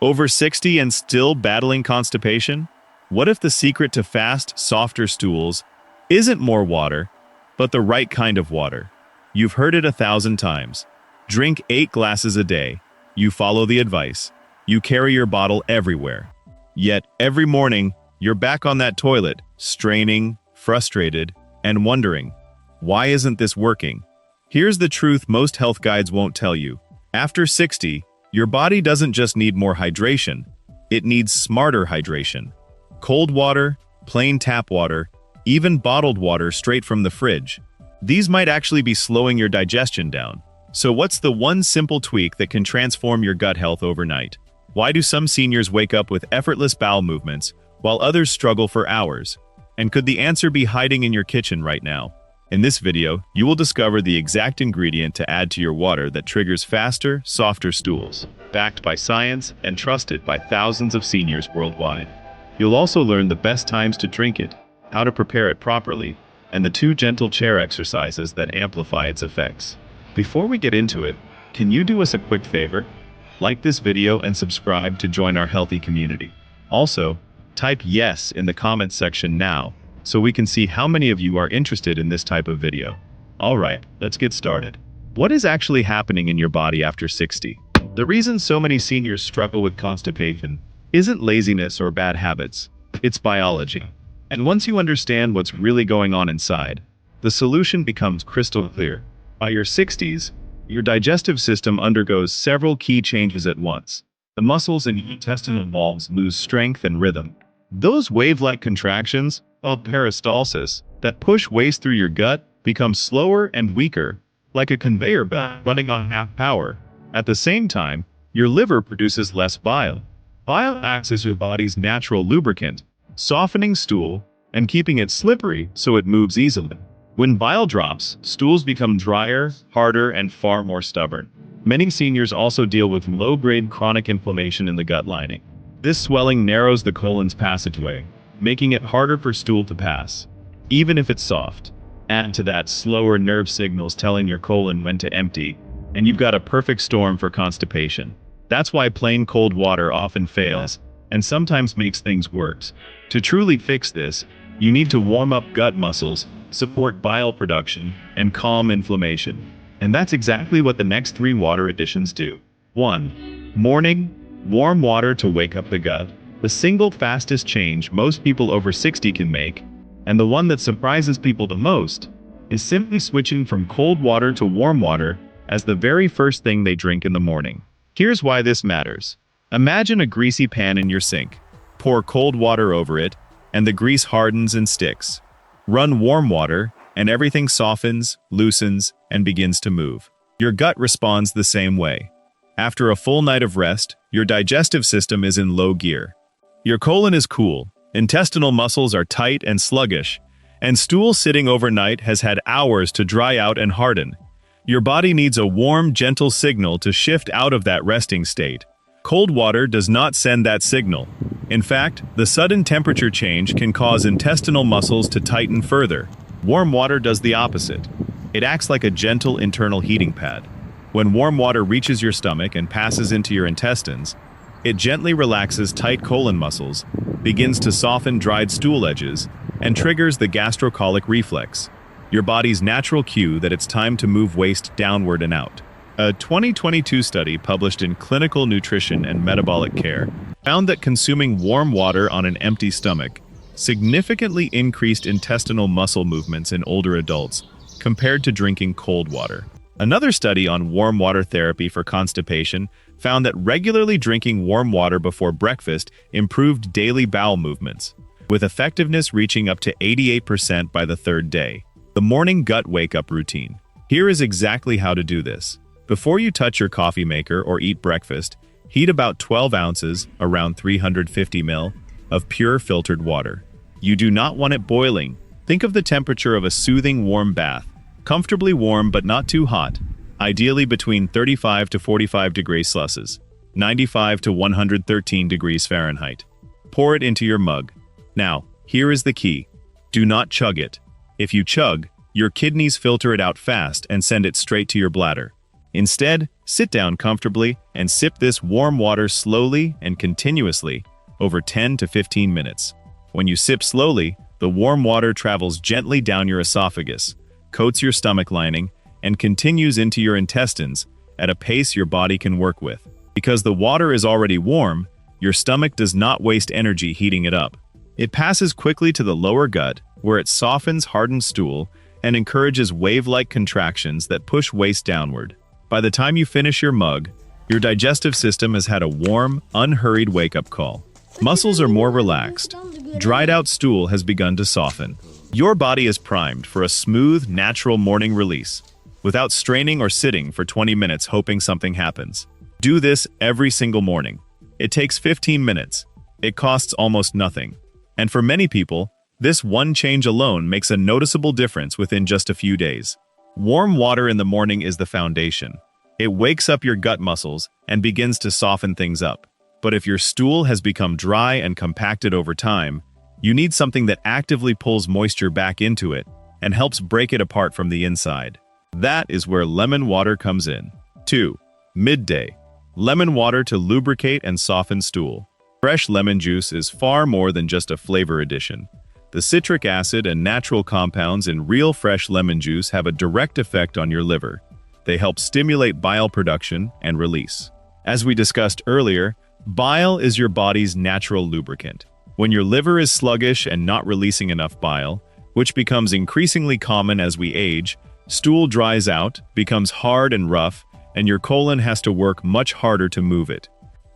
Over 60 and still battling constipation? What if the secret to fast, softer stools isn't more water, but the right kind of water? You've heard it 1,000 times. Drink 8 glasses a day. You follow the advice. You carry your bottle everywhere. Yet, every morning, you're back on that toilet, straining, frustrated, and wondering, why isn't this working? Here's the truth most health guides won't tell you. After 60, your body doesn't just need more hydration, it needs smarter hydration. Cold water, plain tap water, even bottled water straight from the fridge. These might actually be slowing your digestion down. So what's the one simple tweak that can transform your gut health overnight? Why do some seniors wake up with effortless bowel movements, while others struggle for hours? And could the answer be hiding in your kitchen right now? In this video, you will discover the exact ingredient to add to your water that triggers faster, softer stools, backed by science and trusted by thousands of seniors worldwide. You'll also learn the best times to drink it, how to prepare it properly, and the 2 gentle chair exercises that amplify its effects. Before we get into it, can you do us a quick favor? Like this video and subscribe to join our healthy community. Also, type yes in the comments section now, so we can see how many of you are interested in this type of video. Alright, let's get started. What is actually happening in your body after 60? The reason so many seniors struggle with constipation isn't laziness or bad habits, it's biology. And once you understand what's really going on inside, the solution becomes crystal clear. By your 60s, your digestive system undergoes several key changes at once. The muscles and intestinal walls lose strength and rhythm. Those wave-like contractions, called peristalsis, that push waste through your gut become slower and weaker, like a conveyor belt running on half power. At the same time, your liver produces less bile. Bile acts as your body's natural lubricant, softening stool and keeping it slippery so it moves easily. When bile drops, stools become drier, harder, and far more stubborn. Many seniors also deal with low-grade chronic inflammation in the gut lining. This swelling narrows the colon's passageway, making it harder for stool to pass, even if it's soft. Add to that slower nerve signals telling your colon when to empty, and you've got a perfect storm for constipation. That's why plain cold water often fails, and sometimes makes things worse. To truly fix this, you need to warm up gut muscles, support bile production, and calm inflammation. And that's exactly what the next 3 water additions do. 1. Morning, warm water to wake up the gut. The single fastest change most people over 60 can make, and the one that surprises people the most, is simply switching from cold water to warm water as the very first thing they drink in the morning. Here's why this matters. Imagine a greasy pan in your sink. Pour cold water over it, and the grease hardens and sticks. Run warm water, and everything softens, loosens, and begins to move. Your gut responds the same way. After a full night of rest, your digestive system is in low gear. Your colon is cool, intestinal muscles are tight and sluggish, and stool sitting overnight has had hours to dry out and harden. Your body needs a warm, gentle signal to shift out of that resting state. Cold water does not send that signal. In fact, the sudden temperature change can cause intestinal muscles to tighten further. Warm water does the opposite. It acts like a gentle internal heating pad. When warm water reaches your stomach and passes into your intestines, it gently relaxes tight colon muscles, begins to soften dried stool edges, and triggers the gastrocolic reflex, your body's natural cue that it's time to move waste downward and out. A 2022 study published in Clinical Nutrition and Metabolic Care found that consuming warm water on an empty stomach significantly increased intestinal muscle movements in older adults compared to drinking cold water. Another study on warm water therapy for constipation found that regularly drinking warm water before breakfast improved daily bowel movements, with effectiveness reaching up to 88% by the 3rd day. The morning gut wake-up routine. Here is exactly how to do this. Before you touch your coffee maker or eat breakfast, heat about 12 ounces, around 350 ml, of pure filtered water. You do not want it boiling. Think of the temperature of a soothing warm bath, comfortably warm but not too hot, ideally between 35 to 45 degrees Celsius, 95 to 113 degrees Fahrenheit. Pour it into your mug. Now, here is the key. Do not chug it. If you chug, your kidneys filter it out fast and send it straight to your bladder. Instead, sit down comfortably and sip this warm water slowly and continuously over 10 to 15 minutes. When you sip slowly, the warm water travels gently down your esophagus, coats your stomach lining, and continues into your intestines at a pace your body can work with. Because the water is already warm, your stomach does not waste energy heating it up. It passes quickly to the lower gut, where it softens hardened stool and encourages wave-like contractions that push waste downward. By the time you finish your mug, your digestive system has had a warm, unhurried wake-up call. Muscles are more relaxed. Dried-out stool has begun to soften. Your body is primed for a smooth, natural morning release, without straining or sitting for 20 minutes hoping something happens. Do this every single morning. It takes 15 minutes. It costs almost nothing. And for many people, this one change alone makes a noticeable difference within just a few days. Warm water in the morning is the foundation. It wakes up your gut muscles and begins to soften things up. But if your stool has become dry and compacted over time, you need something that actively pulls moisture back into it and helps break it apart from the inside. That is where lemon water comes in. 2. Midday. Lemon water to lubricate and soften stool. Fresh lemon juice is far more than just a flavor addition. The citric acid and natural compounds in real fresh lemon juice have a direct effect on your liver. They help stimulate bile production and release. As we discussed earlier, bile is your body's natural lubricant. When your liver is sluggish and not releasing enough bile, which becomes increasingly common as we age, stool dries out, becomes hard and rough, and your colon has to work much harder to move it.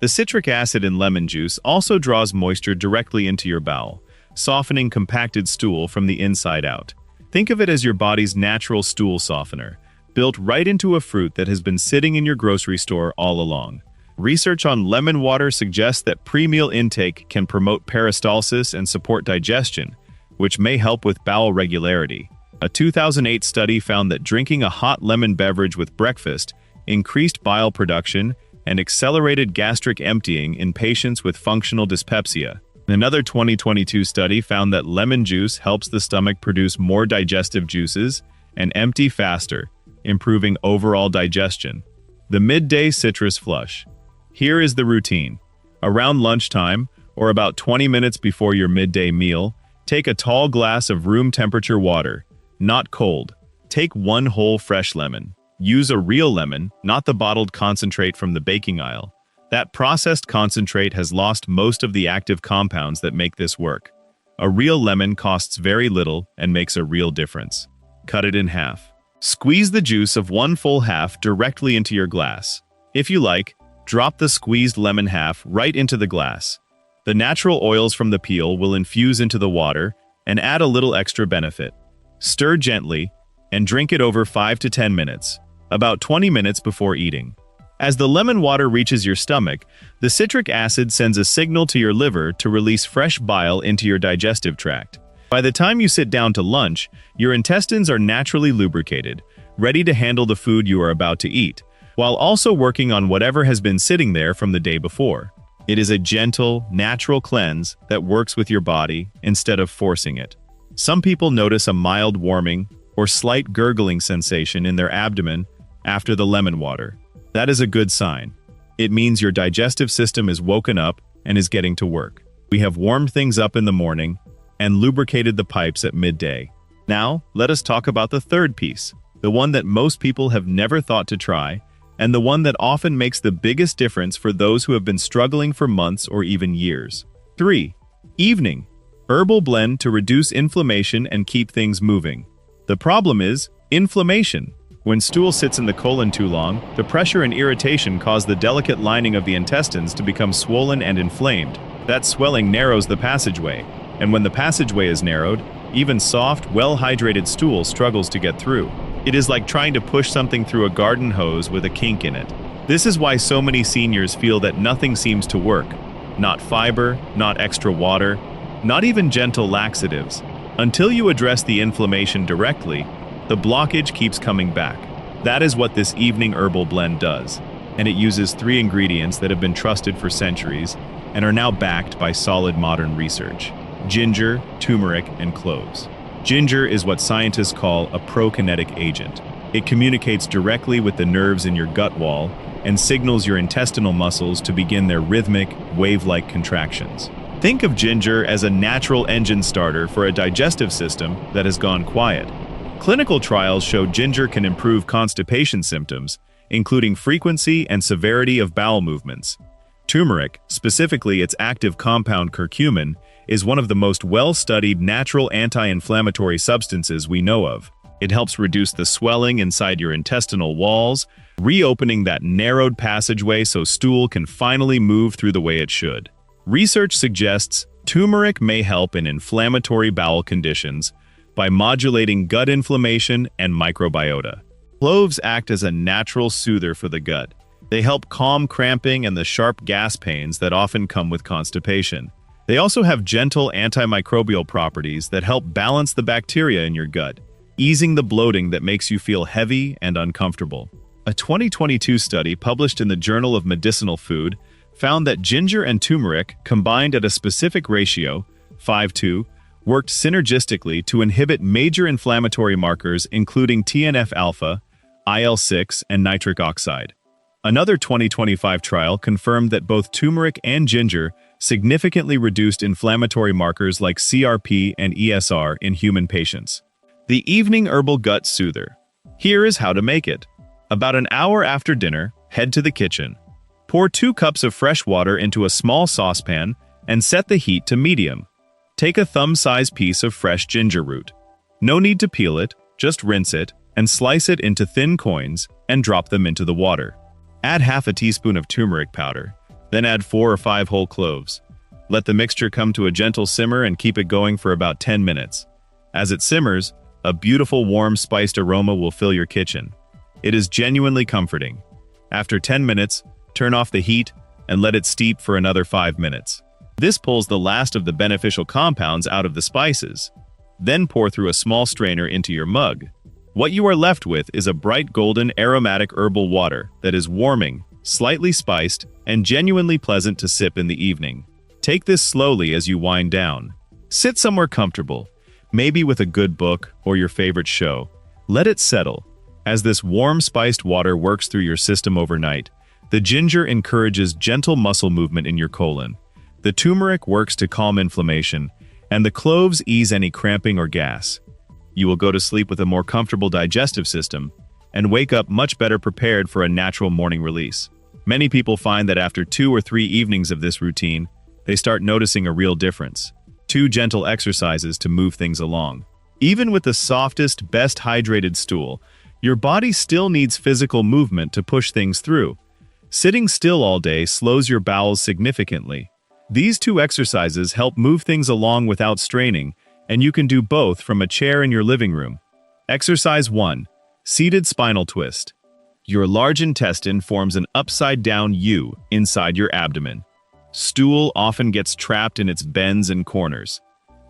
The citric acid in lemon juice also draws moisture directly into your bowel, softening compacted stool from the inside out. Think of it as your body's natural stool softener, built right into a fruit that has been sitting in your grocery store all along. Research on lemon water suggests that pre-meal intake can promote peristalsis and support digestion, which may help with bowel regularity. A 2008 study found that drinking a hot lemon beverage with breakfast increased bile production and accelerated gastric emptying in patients with functional dyspepsia. Another 2022 study found that lemon juice helps the stomach produce more digestive juices and empty faster, improving overall digestion. The midday citrus flush. Here is the routine. Around lunchtime, or about 20 minutes before your midday meal, take a tall glass of room temperature water, not cold. Take one whole fresh lemon. Use a real lemon, not the bottled concentrate from the baking aisle. That processed concentrate has lost most of the active compounds that make this work. A real lemon costs very little and makes a real difference. Cut it in half. Squeeze the juice of one full half directly into your glass. If you like, drop the squeezed lemon half right into the glass. The natural oils from the peel will infuse into the water and add a little extra benefit. Stir gently and drink it over 5 to 10 minutes, about 20 minutes before eating. As the lemon water reaches your stomach, the citric acid sends a signal to your liver to release fresh bile into your digestive tract. By the time you sit down to lunch, your intestines are naturally lubricated, ready to handle the food you are about to eat, while also working on whatever has been sitting there from the day before. It is a gentle, natural cleanse that works with your body instead of forcing it. Some people notice a mild warming or slight gurgling sensation in their abdomen after the lemon water. That is a good sign. It means your digestive system is woken up and is getting to work. We have warmed things up in the morning and lubricated the pipes at midday. Now, let us talk about the third piece, the one that most people have never thought to try, and the one that often makes the biggest difference for those who have been struggling for months or even years. 3. Evening. Herbal blend to reduce inflammation and keep things moving. The problem is inflammation. When stool sits in the colon too long, the pressure and irritation cause the delicate lining of the intestines to become swollen and inflamed. That swelling narrows the passageway, and when the passageway is narrowed, even soft, well-hydrated stool struggles to get through. It is like trying to push something through a garden hose with a kink in it. This is why so many seniors feel that nothing seems to work. Not fiber, not extra water, not even gentle laxatives. Until you address the inflammation directly, the blockage keeps coming back. That is what this evening herbal blend does, and it uses 3 ingredients that have been trusted for centuries and are now backed by solid modern research: ginger, turmeric, and cloves. Ginger is what scientists call a prokinetic agent. It communicates directly with the nerves in your gut wall and signals your intestinal muscles to begin their rhythmic, wave-like contractions. Think of ginger as a natural engine starter for a digestive system that has gone quiet. Clinical trials show ginger can improve constipation symptoms, including frequency and severity of bowel movements. Turmeric, specifically its active compound curcumin, is one of the most well-studied natural anti-inflammatory substances we know of. It helps reduce the swelling inside your intestinal walls, reopening that narrowed passageway so stool can finally move through the way it should. Research suggests turmeric may help in inflammatory bowel conditions by modulating gut inflammation and microbiota. Cloves act as a natural soother for the gut. They help calm cramping and the sharp gas pains that often come with constipation. They also have gentle antimicrobial properties that help balance the bacteria in your gut, easing the bloating that makes you feel heavy and uncomfortable. A 2022 study published in the Journal of Medicinal Food found that ginger and turmeric, combined at a specific ratio, 5:2, worked synergistically to inhibit major inflammatory markers including TNF-alpha, IL-6, and nitric oxide. Another 2025 trial confirmed that both turmeric and ginger significantly reduced inflammatory markers like CRP and ESR in human patients. The evening herbal gut soother. Here is how to make it. About an hour after dinner, head to the kitchen. Pour 2 cups of fresh water into a small saucepan and set the heat to medium. Take a thumb-sized piece of fresh ginger root. No need to peel it, just rinse it and slice it into thin coins and drop them into the water. Add half a teaspoon of turmeric powder, then add 4 or 5 whole cloves. Let the mixture come to a gentle simmer and keep it going for about 10 minutes. As it simmers, a beautiful warm spiced aroma will fill your kitchen. It is genuinely comforting. After 10 minutes, turn off the heat and let it steep for another 5 minutes. This pulls the last of the beneficial compounds out of the spices. Then pour through a small strainer into your mug. What you are left with is a bright golden aromatic herbal water that is warming, slightly spiced, and genuinely pleasant to sip in the evening. Take this slowly as you wind down. Sit somewhere comfortable, maybe with a good book or your favorite show. Let it settle. As this warm spiced water works through your system overnight, the ginger encourages gentle muscle movement in your colon. The turmeric works to calm inflammation, and the cloves ease any cramping or gas. You will go to sleep with a more comfortable digestive system and wake up much better prepared for a natural morning release. Many people find that after 2 or 3 evenings of this routine, they start noticing a real difference. 2 gentle exercises to move things along. Even with the softest, best hydrated stool, your body still needs physical movement to push things through. Sitting still all day slows your bowels significantly. These 2 exercises help move things along without straining, and you can do both from a chair in your living room. Exercise 1. Seated spinal twist. Your large intestine forms an upside-down U inside your abdomen. Stool often gets trapped in its bends and corners.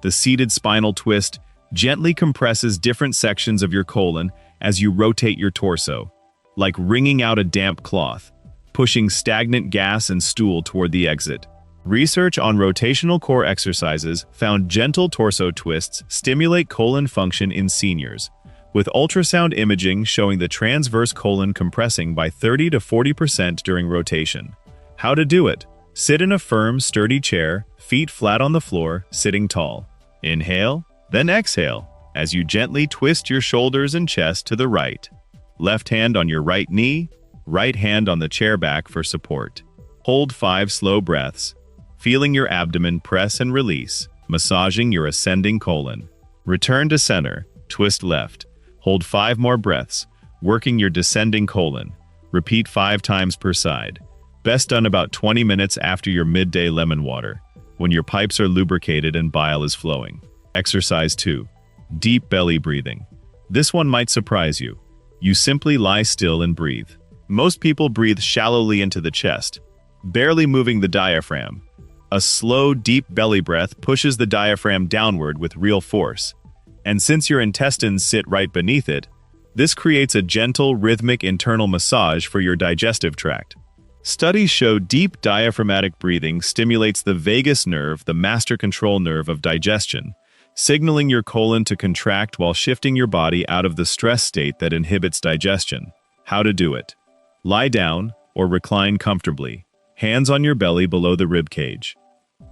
The seated spinal twist gently compresses different sections of your colon as you rotate your torso, like wringing out a damp cloth, pushing stagnant gas and stool toward the exit. Research on rotational core exercises found gentle torso twists stimulate colon function in seniors, with ultrasound imaging showing the transverse colon compressing by 30 to 40% during rotation. How to do it? Sit in a firm, sturdy chair, feet flat on the floor, sitting tall. Inhale, then exhale, as you gently twist your shoulders and chest to the right. Left hand on your right knee, right hand on the chair back for support. Hold 5 slow breaths, feeling your abdomen press and release, massaging your ascending colon. Return to center, twist left. Hold 5 more breaths, working your descending colon. Repeat 5 times per side. Best done about 20 minutes after your midday lemon water, when your pipes are lubricated and bile is flowing. Exercise 2. Deep belly breathing. This one might surprise you. You simply lie still and breathe. Most people breathe shallowly into the chest, barely moving the diaphragm. A slow, deep belly breath pushes the diaphragm downward with real force. And since your intestines sit right beneath it, this creates a gentle, rhythmic internal massage for your digestive tract. Studies show deep diaphragmatic breathing stimulates the vagus nerve, the master control nerve of digestion, signaling your colon to contract while shifting your body out of the stress state that inhibits digestion. How to do it. Lie down or recline comfortably, hands on your belly below the rib cage.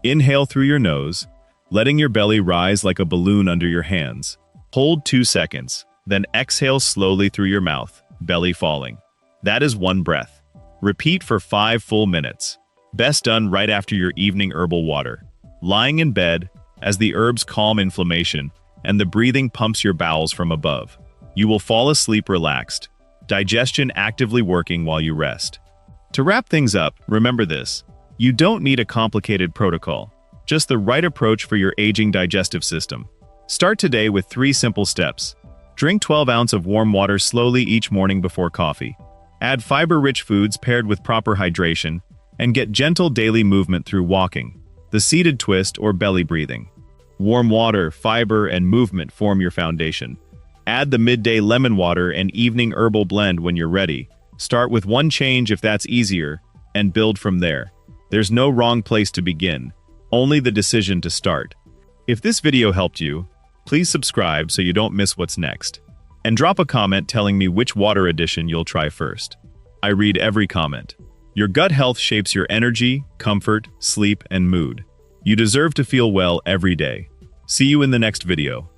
Inhale through your nose, letting your belly rise like a balloon under your hands. Hold 2 seconds, then exhale slowly through your mouth, belly falling. That is 1 breath. Repeat for 5 full minutes. Best done right after your evening herbal water. Lying in bed, as the herbs calm inflammation and the breathing pumps your bowels from above. You will fall asleep relaxed, digestion actively working while you rest. To wrap things up, remember this. You don't need a complicated protocol, just the right approach for your aging digestive system. Start today with 3 simple steps. Drink 12 ounces of warm water slowly each morning before coffee. Add fiber-rich foods paired with proper hydration, and get gentle daily movement through walking, the seated twist or belly breathing. Warm water, fiber, and movement form your foundation. Add the midday lemon water and evening herbal blend when you're ready. Start with 1 change if that's easier, and build from there. There's no wrong place to begin, only the decision to start. If this video helped you, please subscribe so you don't miss what's next. And drop a comment telling me which water addition you'll try first. I read every comment. Your gut health shapes your energy, comfort, sleep, and mood. You deserve to feel well every day. See you in the next video.